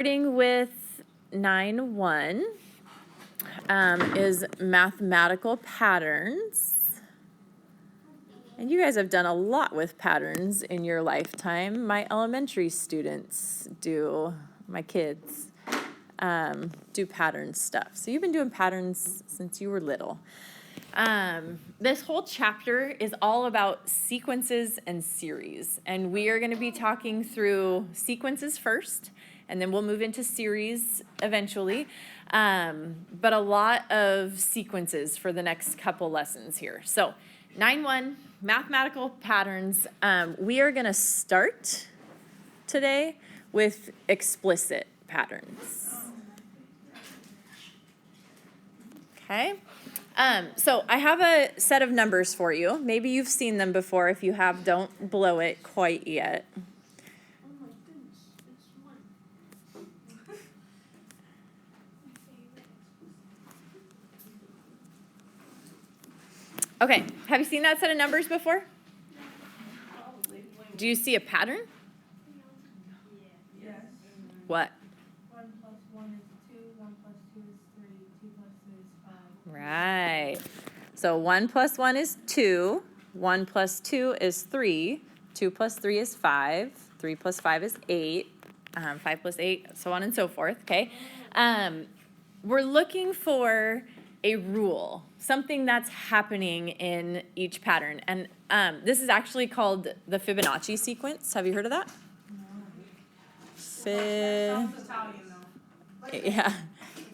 starting with 9-1 is mathematical patterns. And you guys have done a lot with patterns in your lifetime. My elementary students do, my kids do pattern stuff. So you've been doing patterns since you were little. This whole chapter is all about sequences and series. And we are going to be talking through sequences first, and then we'll move into series eventually. But a lot of sequences for the next couple lessons here. So 9-1, mathematical patterns. We are going to start today with explicit patterns. Okay. So I have a set of numbers for you. Maybe you've seen them before. If you have, don't blow it quite yet. Okay, have you seen that set of numbers before? Do you see a pattern? Yes. What? 1 plus 1 is 2, 1 plus 2 is 3, 2 plus 3 is 5. Right. So 1 plus 1 is 2, 1 plus 2 is 3, 2 plus 3 is 5, 3 plus 5 is 8, 5 plus 8, so on and so forth, okay? We're looking for a rule, something that's happening in each pattern. And this is actually called the Fibonacci sequence. Have you heard of that? Yeah,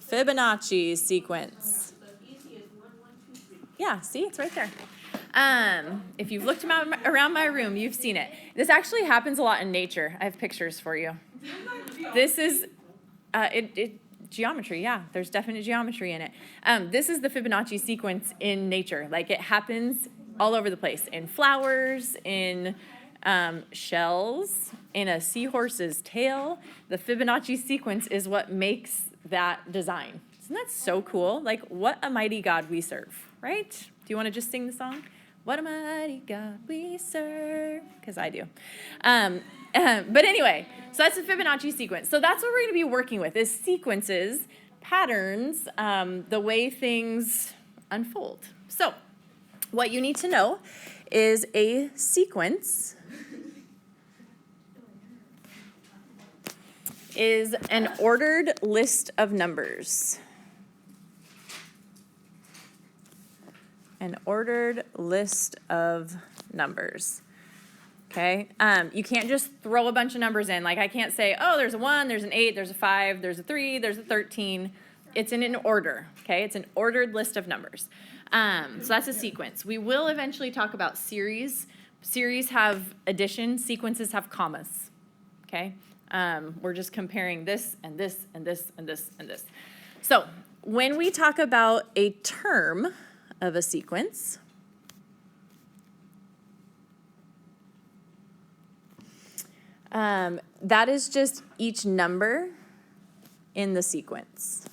Fibonacci sequence. Yeah, see, it's right there. If you've looked around my room, you've seen it. This actually happens a lot in nature. I have pictures for you. This is geometry, yeah. There's definite geometry in it. This is the Fibonacci sequence in nature. Like, it happens all over the place. In flowers, in shells, in a seahorse's tail. The Fibonacci sequence is what makes that design. Isn't that so cool? Like, what a mighty God we serve, right? Do you want to just sing the song? What a mighty God we serve. Because I do. But anyway, so that's the Fibonacci sequence. So that's what we're going to be working with, is sequences, patterns, the way things unfold. So what you need to know is a sequence is an ordered list of numbers. An ordered list of numbers. Okay, you can't just throw a bunch of numbers in. Like, I can't say, oh, there's a 1, there's an 8, there's a 5, there's a 3, there's a 13. It's in an order, okay? It's an ordered list of numbers. So that's a sequence. We will eventually talk about series. Series have addition. Sequences have commas, okay? We're just comparing this and this and this and this and this. So when we talk about a term of a sequence, that is just each number in the sequence.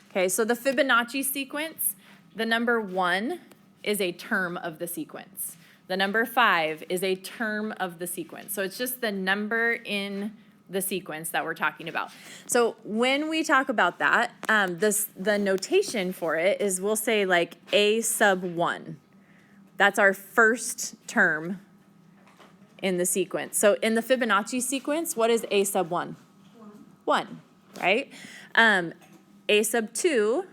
Okay, so the Fibonacci sequence, the number 1 is a term of the sequence. The number 5 is a term of the sequence. So it's just the number in the sequence that we're talking about. So when we talk about that, the notation for it is, we'll say like a sub 1. That's our first term in the sequence. So in the Fibonacci sequence, what is a sub 1? 1, right? A sub 2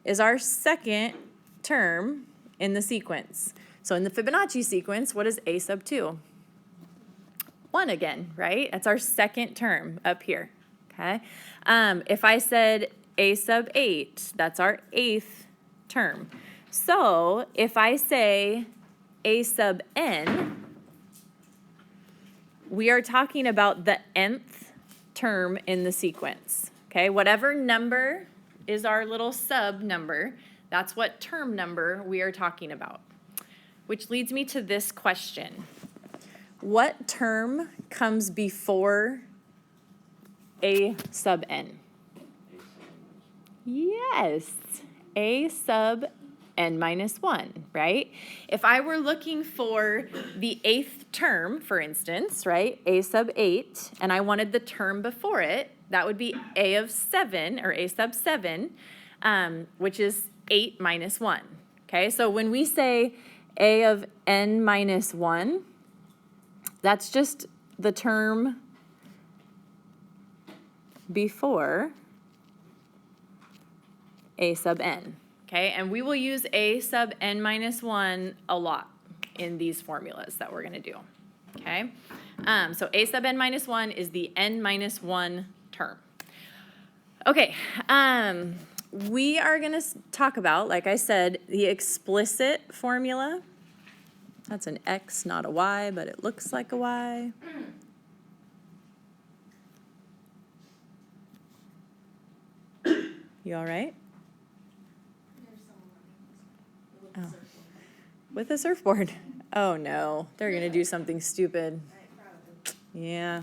is our second term in the sequence. So in the Fibonacci sequence, what is a sub 2? 1 again, right? That's our second term up here, okay? If I said a sub 8, that's our 8th term. So if I say a sub n, we are talking about the nth term in the sequence, okay? Whatever number is our little sub number, that's what term number we are talking about. Which leads me to this question. What term comes before a sub n? Yes, a sub n minus 1, right? If I were looking for the 8th term, for instance, right, a sub 8, and I wanted the term before it, that would be a of 7, or a sub 7, which is 8 minus 1, okay? So when we say a of n minus 1, that's just the term before a sub n, okay? And we will use a sub n minus 1 a lot in these formulas that we're going to do, okay? So a sub n minus 1 is the n minus 1 term. Okay, we are going to talk about, like I said, the explicit formula. That's an X, not a Y, but it looks like a Y. You all right? Oh. With a surfboard. Oh no, they're gonna do something stupid. Yeah.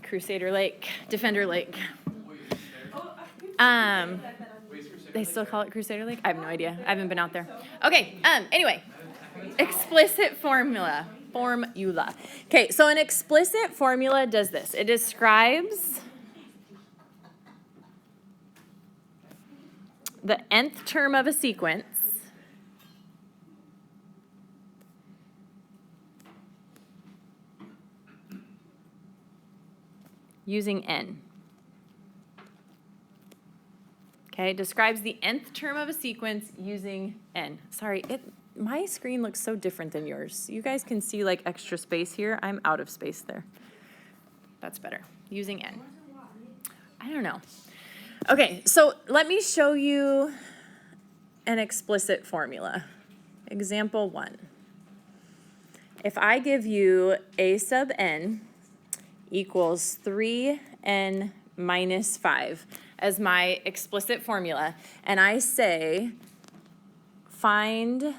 Crusader Lake, Defender Lake. They still call it Crusader Lake? I have no idea. I haven't been out there. Okay, anyway. Explicit formula. Okay, so an explicit formula does this. It describes the nth term of a sequence using n. Okay, describes the nth term of a sequence using n. Sorry, my screen looks so different than yours. You guys can see like extra space here. I'm out of space there. That's better. Using n. I don't know. Okay, so let me show you an explicit formula. Example 1. If I give you a sub n equals 3n minus 5 as my explicit formula, and I say find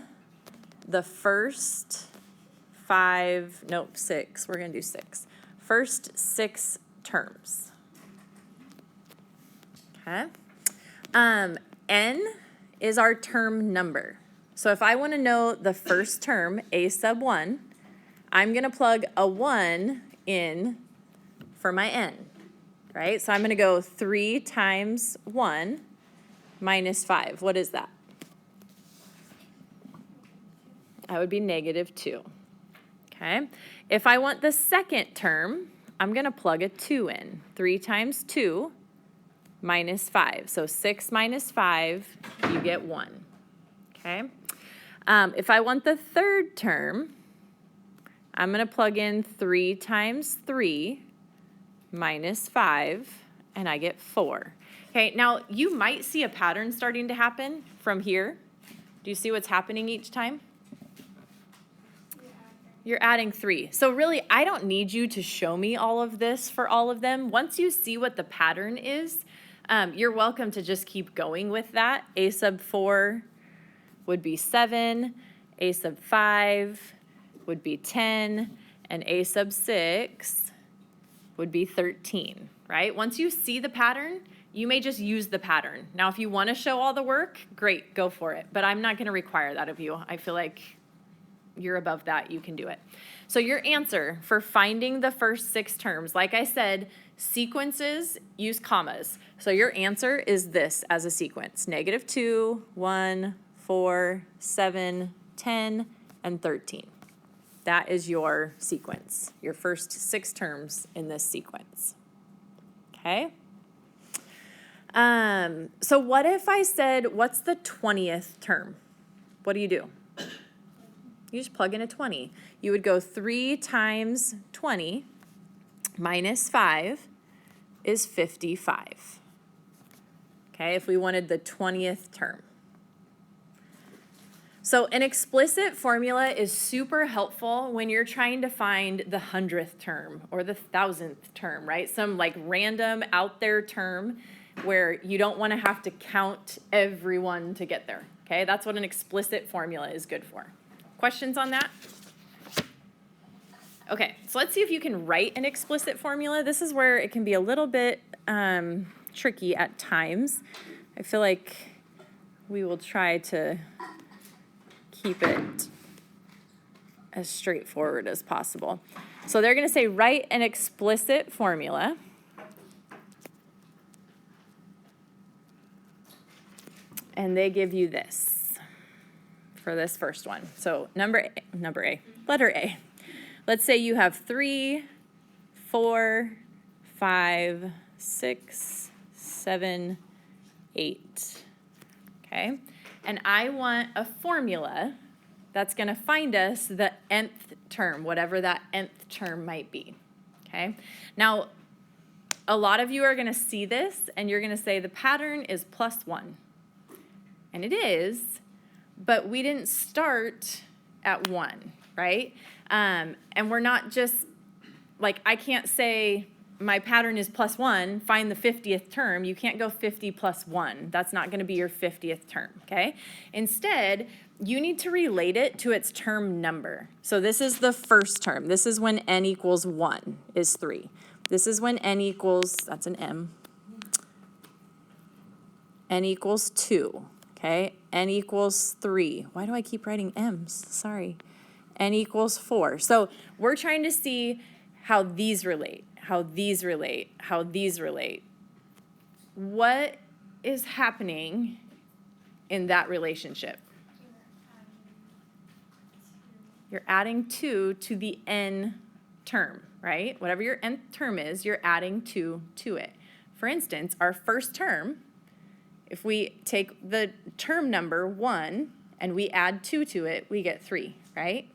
the first 6, we're going to do 6. First 6 terms. Okay. N is our term number. So if I want to know the first term, a sub 1, I'm going to plug a 1 in for my n, right? So I'm going to go 3 times 1 minus 5. What is that? That would be negative 2. Okay. If I want the second term, I'm going to plug a 2 in. 3 times 2 minus 5. So 6 minus 5, you get 1. Okay. If I want the third term, I'm going to plug in 3 times 3 minus 5, and I get 4. Okay, now you might see a pattern starting to happen from here. Do you see what's happening each time? You're adding 3. So really, I don't need you to show me all of this for all of them. Once you see what the pattern is, you're welcome to just keep going with that. A sub 4 would be 7, a sub 5 would be 10, and a sub 6 would be 13, right? Once you see the pattern, you may just use the pattern. Now, if you want to show all the work, great, go for it. But I'm not going to require that of you. I feel like you're above that, you can do it. So your answer for finding the first 6 terms, like I said, sequences use commas. So your answer is this as a sequence: negative 2, 1, 4, 7, 10, and 13. That is your sequence, your first 6 terms in this sequence. Okay? So what if I said, what's the 20th term? What do? You just plug in a 20. You would go 3 times 20 minus 5 is 55. Okay, if we wanted the 20th term. So an explicit formula is super helpful when you're trying to find the 100th term or the 1000th term, right? Some like random out there term where you don't want to have to count everyone to get there. Okay, that's what an explicit formula is good for. Questions on that? Okay, so let's see if you can write an explicit formula. This is where it can be a little bit tricky at times. I feel like we will try to keep it as straightforward as possible. So they're going to say write an explicit formula. And they give you this for this first one. So letter A. Let's say you have 3, 4, 5, 6, 7, 8. Okay? And I want a formula that's going to find us the nth term, whatever that nth term might be. Okay? Now, a lot of you are going to see this, and you're going to say the pattern is +1. And it is, but we didn't start at 1, right? And we're not just, like, I can't say my pattern is +1, find the 50th term. You can't go 50 plus 1. That's not going to be your 50th term, okay? Instead, you need to relate it to its term number. So this is the first term. This is when n equals 1 is 3. This is when n equals, that's an m, n equals 2. Okay, n equals 3. Why do I keep writing m's? Sorry. N equals 4. So we're trying to see how these relate, how these relate, how these relate. What is happening in that relationship? You're adding 2 to the n term, right? Whatever your nth term is, you're adding 2 to it. For instance, our first term, if we take the term number 1 and we add 2 to it, we get 3, right?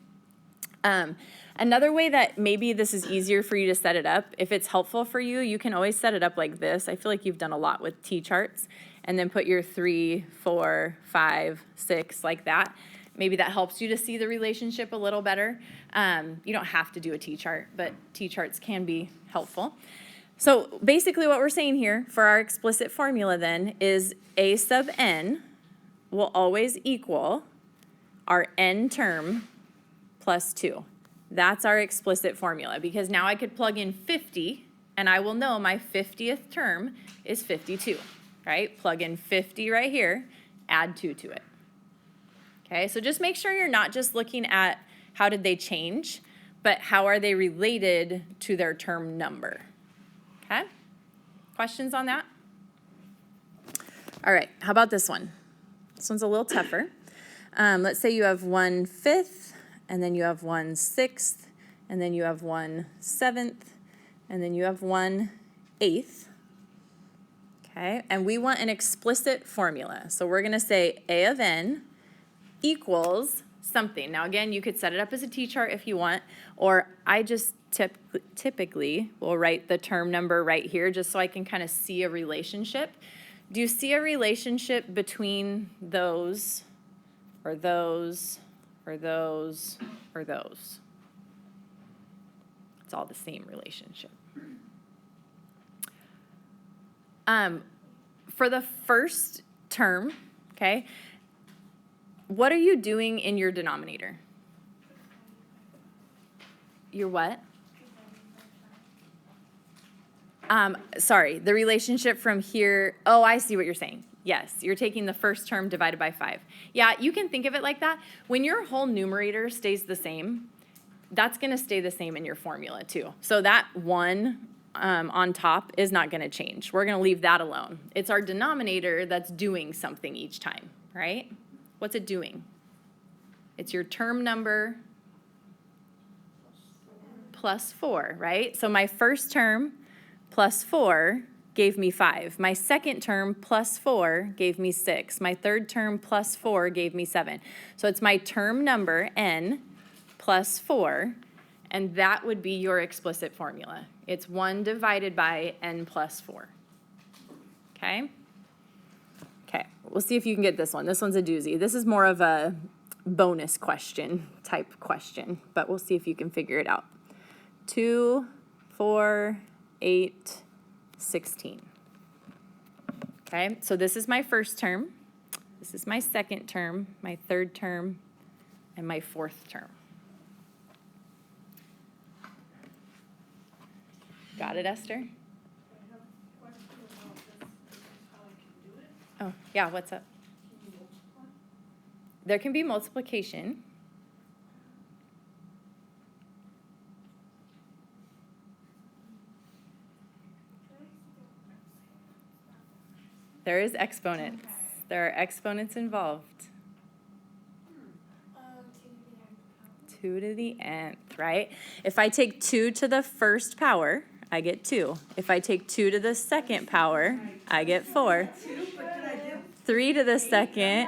Another way that maybe this is easier for you to set it up, if it's helpful for you, you can always set it up like this. I feel like you've done a lot with T-charts, and then put your 3, 4, 5, 6, like that. Maybe that helps you to see the relationship a little better. You don't have to do a T-chart, but T-charts can be helpful. So basically what we're saying here for our explicit formula then is a sub n will always equal our n term plus 2. That's our explicit formula, because now I could plug in 50 and I will know my 50th term is 52, right? Plug in 50 right here, add 2 to it. Okay, so just make sure you're not just looking at how did they change, but how are they related to their term number. Okay? Questions on that? All right, how about this one? This one's a little tougher. Let's say you have 1/5, and then you have 1/6, and then you have 1/7, and then you have 1/8. Okay, and we want an explicit formula. So we're going to say A of n equals something. Now again, you could set it up as a T-chart if you want, or I just typically will write the term number right here just so I can kind of see a relationship. Do you see a relationship between those, or those, or those, or those? It's all the same relationship. For the first term, okay, what are you doing in your denominator? You're what? Sorry, the relationship from here. Oh, I see what you're saying. Yes, you're taking the first term divided by 5. Yeah, you can think of it like that. When your whole numerator stays the same, that's going to stay the same in your formula too. So that 1 on top is not going to change. We're going to leave that alone. It's our denominator that's doing something each time, right? What's it doing? It's your term number plus 4, right? So my first term plus 4 gave me 5. My second term plus 4 gave me 6. My third term plus 4 gave me 7. So it's my term number, n, plus 4, and that would be your explicit formula. It's 1 divided by n plus 4. Okay? Okay, we'll see if you can get this one. This one's a doozy. This is more of a bonus question type question, but we'll see if you can figure it out. 2, 4, 8, 16. Okay, so this is my first term. This is my second term, my third term, and my fourth term. Got it, Esther? I have a question about this, how I can do it. Oh, yeah, what's up? Can you there can be multiplication. There is exponents. There are exponents involved. 2 to the nth, right? If I take 2 to the first power, I get 2. If I take 2 to the second power, I get 4. 3 to the second,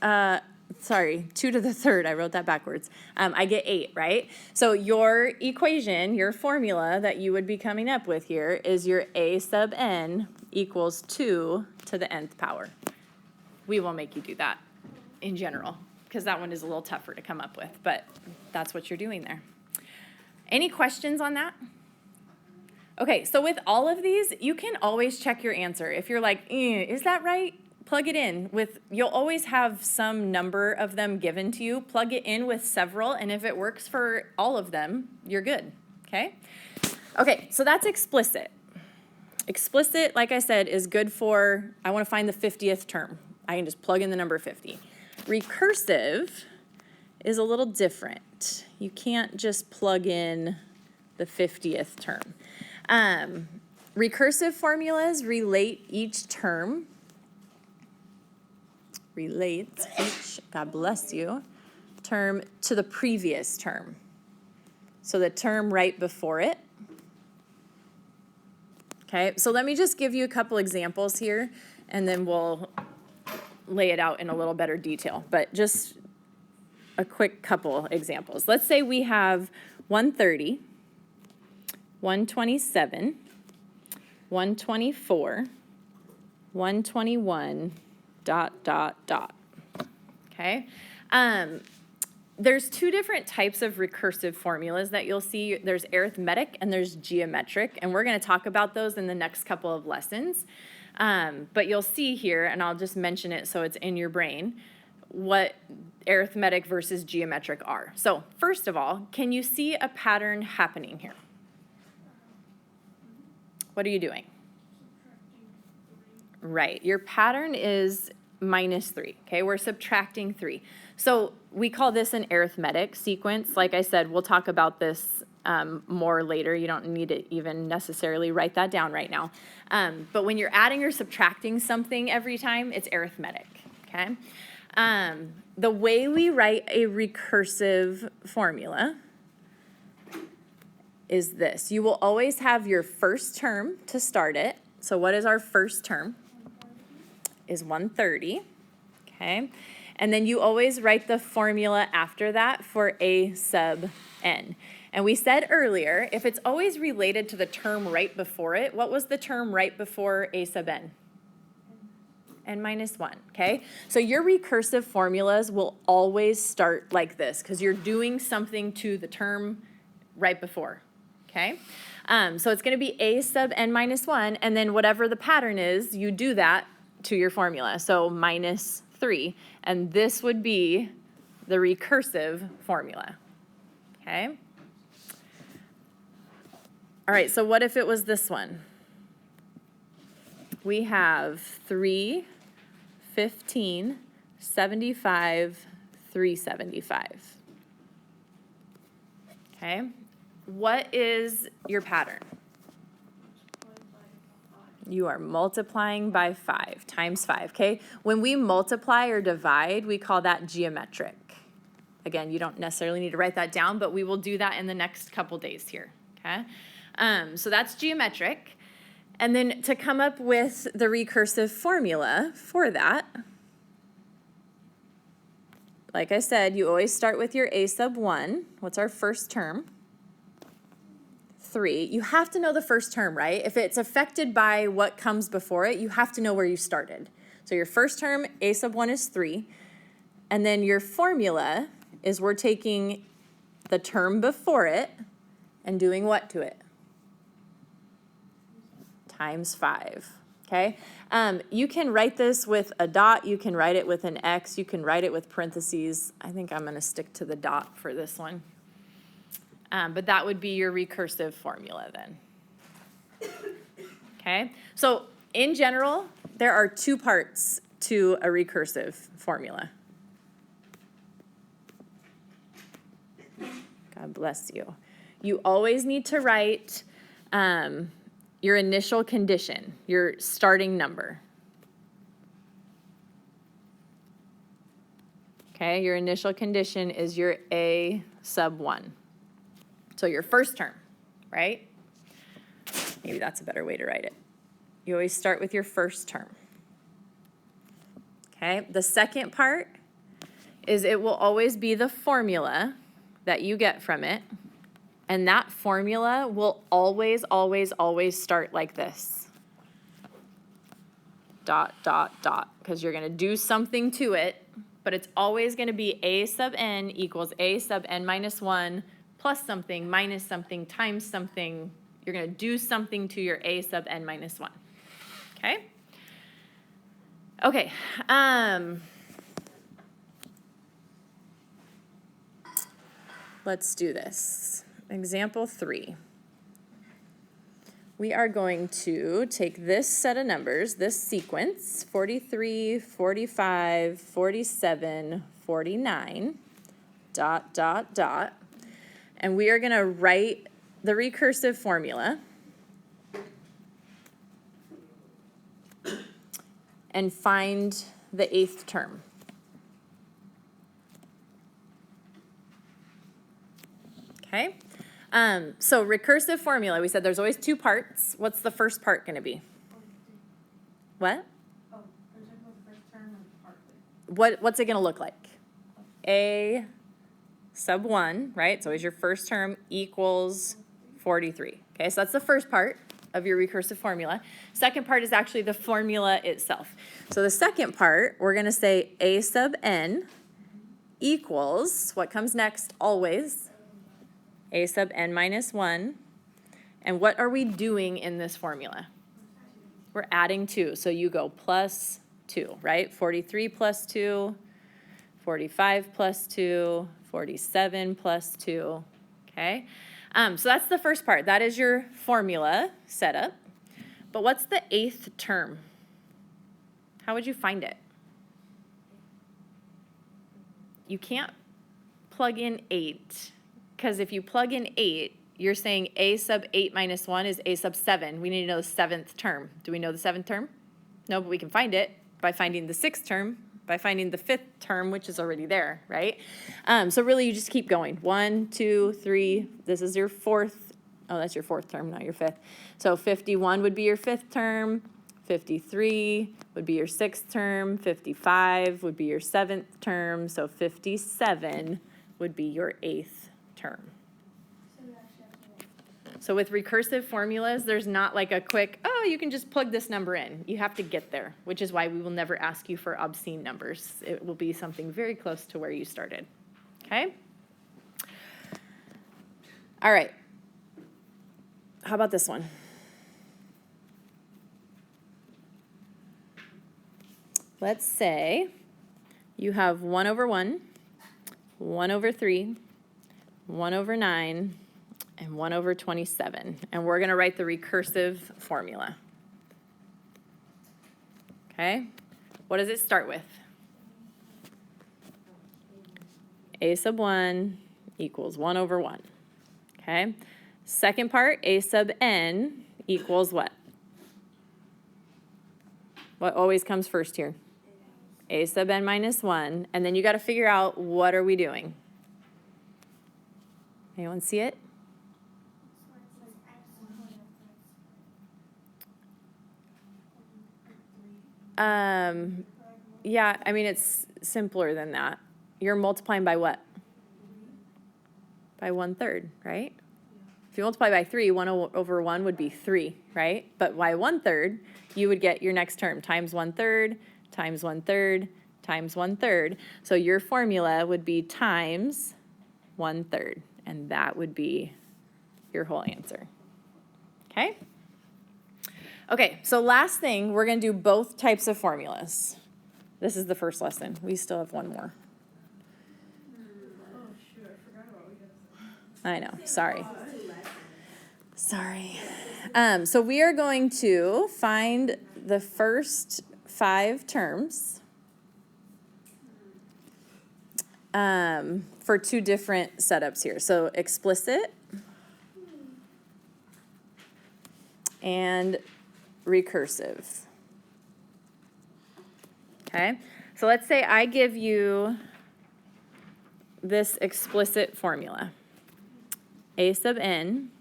2 to the third, I wrote that backwards. I get 8, right? So your equation, your formula that you would be coming up with here is your a sub n equals 2 to the nth power. We will make you do that in general, because that one is a little tougher to come up with, but that's what you're doing there. Any questions on that? Okay, so with all of these, you can always check your answer. If you're like, is that right? Plug it in with, you'll always have some number of them given to you. Plug it in with several, and if it works for all of them, you're good, okay? Okay, so that's explicit. Explicit, like I said, is good for, I want to find the 50th term. I can just plug in the number 50. Recursive is a little different. You can't just plug in the 50th term. Recursive formulas relate each term. Relates each, God bless you, term to the previous term. So the term right before it. Okay, so let me just give you a couple examples here, and then we'll lay it out in a little better detail, but just a quick couple examples. Let's say we have 130, 127, 124, 121, ... Okay? There's two different types of recursive formulas that you'll see. There's arithmetic and there's geometric, and we're going to talk about those in the next couple of lessons. But you'll see here, and I'll just mention it so it's in your brain, what arithmetic versus geometric are. So first of all, can you see a pattern happening here? What are you doing? Right, your pattern is -3, okay? We're subtracting 3. So we call this an arithmetic sequence. Like I said, we'll talk about this more later. You don't need to even necessarily write that down right now. But when you're adding or subtracting something every time, it's arithmetic, okay? The way we write a recursive formula is this. You will always have your first term to start it. So what is our first term? Is 130, okay? And then you always write the formula after that for a sub n. And we said earlier, if it's always related to the term right before it, what was the term right before a sub n? n-1, okay? So your recursive formulas will always start like this because you're doing something to the term right before, okay? So it's going to be a sub n-1, and then whatever the pattern is, you do that to your formula. So -3, and this would be the recursive formula, okay? All right, so what if it was this one? We have 3, 15, 75, 375. Okay, what is your pattern? You are multiplying by 5 times 5, okay? When we multiply or divide, we call that geometric. Again, you don't necessarily need to write that down, but we will do that in the next couple days here, okay? So that's geometric. And then to come up with the recursive formula for that, like I said, you always start with your a sub 1. What's our first term? 3. You have to know the first term, right? If it's affected by what comes before it, you have to know where you started. So your first term, a sub 1 is 3. And then your formula is we're taking the term before it and doing what to it? Times 5, okay? You can write this with a dot. You can write it with an X. You can write it with parentheses. I think I'm going to stick to the dot for this one. But that would be your recursive formula then. Okay, so in general, there are 2 parts to a recursive formula. God bless you. You always need to write your initial condition, your starting number. Okay, your initial condition is your A sub 1. So your first term, right? Maybe that's a better way to write it. You always start with your first term. Okay, the second part is it will always be the formula that you get from it. And that formula will always, always, always start like this. Dot, dot, dot, because you're going to do something to it, but it's always going to be A sub n equals A sub n minus 1 plus something, minus something, times something. You're going to do something to your A sub n minus 1. Okay? Okay. Let's do this. Example 3. We are going to take this set of numbers, this sequence, 43, 45, 47, 49, dot, dot, dot, and we are going to write the recursive formula and find the 8th term. Okay? So recursive formula, we said there's always 2 parts. What's the first part going to be? What? Oh, are you talking about the first term or part? What's it going to look like? A sub 1, right? So always your first term equals 43. Okay, so that's the first part of your recursive formula. Second part is actually the formula itself. So the second part, we're going to say A sub n equals, what comes next always? A sub n minus 1. And what are we doing in this formula? We're adding 2. So you go plus 2, right? 43 plus 2, 45 plus 2, 47 plus 2, okay? So that's the first part. That is your formula setup. But what's the 8th term? How would you find it? You can't plug in 8, because if you plug in 8, you're saying A sub 8 minus 1 is A sub 7. We need to know the 7th term. Do we know the 7th term? No, but we can find it by finding the 6th term, by finding the 5th term, which is already there, right? So really you just keep going. 1, 2, 3, this is your 4th. Oh, that's your 4th term, not your 5th. So 51 would be your 5th term. 53 would be your 6th term. 55 would be your 7th term. So 57 would be your 8th term. So with recursive formulas, there's not like a quick, oh, you can just plug this number in. You have to get there, which is why we will never ask you for obscene numbers. It will be something very close to where you started, okay? All right. How about this one? Let's say you have 1 over 1, 1 over 3, 1 over 9, and 1 over 27. And we're going to write the recursive formula. Okay? What does it start with? A sub 1 equals 1 over 1. Okay? Second part, A sub n equals what? What always comes first here? A sub n minus 1. And then you got to figure out, what are we doing? Anyone see it? Yeah, I mean, it's simpler than that. You're multiplying by what? By 1/3, right? If you multiply by 3, 1 over 1 would be 3, right? But by 1/3, you would get your next term, times 1/3, times 1/3, times 1/3. So your formula would be times 1/3, and that would be your whole answer. Okay? Okay, so last thing, we're going to do both types of formulas. This is the first lesson. We still have one more. Oh, shoot, I forgot about what we got. I know, sorry. Sorry. So we are going to find the first 5 terms. for two different setups here. So explicit and recursive. Okay, so let's say I give you this explicit formula. A sub n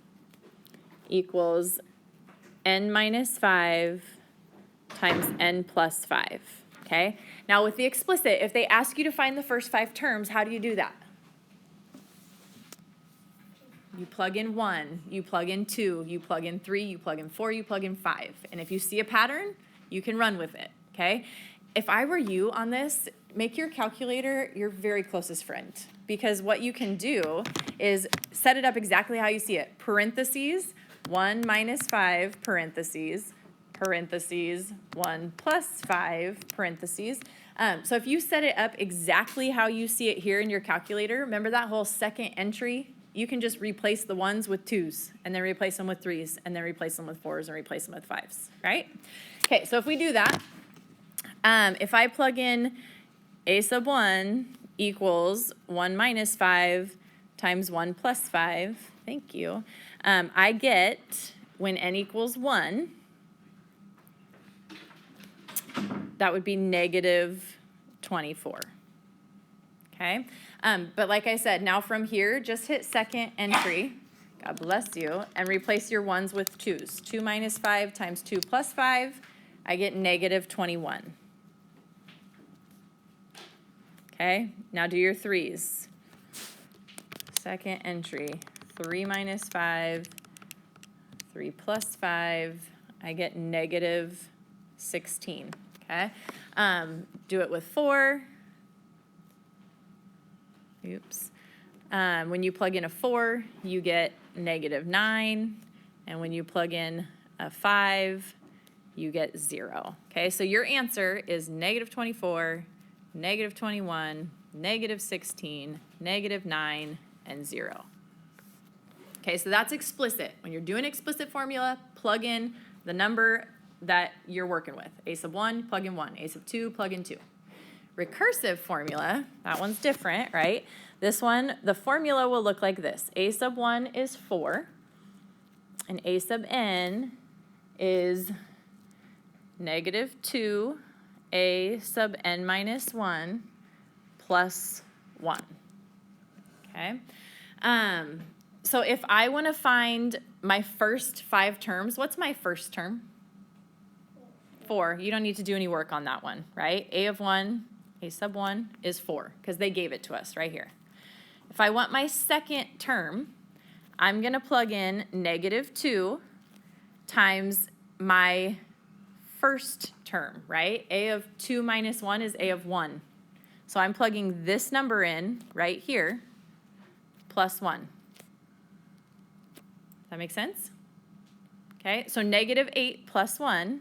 equals n minus 5 times n plus 5. Okay, now with the explicit, if they ask you to find the first 5 terms, how do you do that? You plug in 1, you plug in 2, you plug in 3, you plug in 4, you plug in 5. And if you see a pattern, you can run with it, okay? If I were you on this, make your calculator your very closest friend, because what you can do is set it up exactly how you see it. Parentheses, 1 minus 5, parentheses, parentheses, 1 plus 5, parentheses. So if you set it up exactly how you see it here in your calculator, remember that whole second entry? You can just replace the 1s with 2s, and then replace them with 3s, and then replace them with 4s, and replace them with 5s, right? Okay, so if we do that, if I plug in a sub 1 equals 1 minus 5 times 1 plus 5, thank you, I get, when n equals 1, that would be negative 24, okay? But like I said, now from here, just hit second entry, God bless you, and replace your 1s with 2s. 2 minus 5 times 2 plus 5, I get negative 21. Okay, now do your 3s. Second entry, 3 minus 5, 3 plus 5, I get negative 16, okay? Do it with 4. Oops. When you plug in a 4, you get negative 9, and when you plug in a 5, you get 0. Okay, so your answer is negative 24, negative 21, negative 16, negative 9, and 0. Okay, so that's explicit. When you're doing explicit formula, plug in the number that you're working with. A sub 1, plug in 1. A sub 2, plug in 2. Recursive formula, that one's different, right? This one, the formula will look like this. A sub 1 is 4, and A sub n is negative 2, A sub n minus 1 plus 1, okay? So if I want to find my first 5 terms, what's my first term? 4. You don't need to do any work on that one, right? A of 1, A sub 1 is 4, because they gave it to us right here. If I want my second term, I'm going to plug in negative 2 times my first term, right? A of 2 minus 1 is A of 1. So I'm plugging this number in right here, plus 1. Does that make sense? Okay, so negative 8 plus 1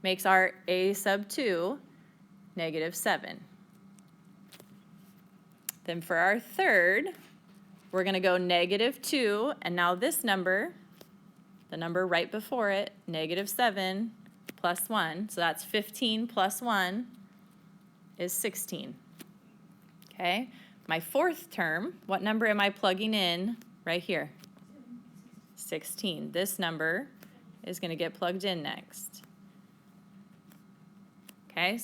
makes our A sub 2 negative 7. Then for our third, we're going to go negative 2, and now this number, the number right before it, negative 7 plus 1, so that's 15 plus 1 is 16. Okay, my fourth term, what number am I plugging in right here? 16. This number is going to get plugged in next. Okay.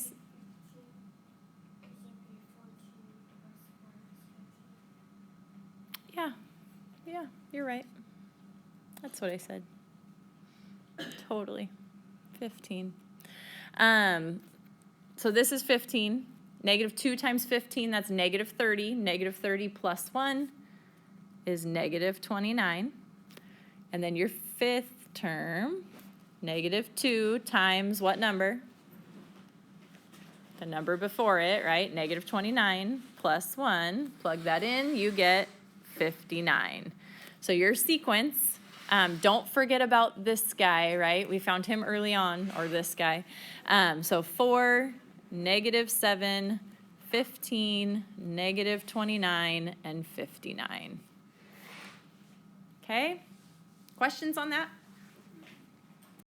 Yeah, you're right. That's what I said. Totally. 15. So this is 15. Negative 2 times 15, that's negative 30. Negative 30 plus 1 is negative 29. And then your fifth term, negative 2 times what number? The number before it, right? Negative 29 plus 1. Plug that in, you get 59. So your sequence, don't forget about this guy, right? We found him early on, or this guy. So 4, negative 7, 15, negative 29, and 59. Okay? Questions on that?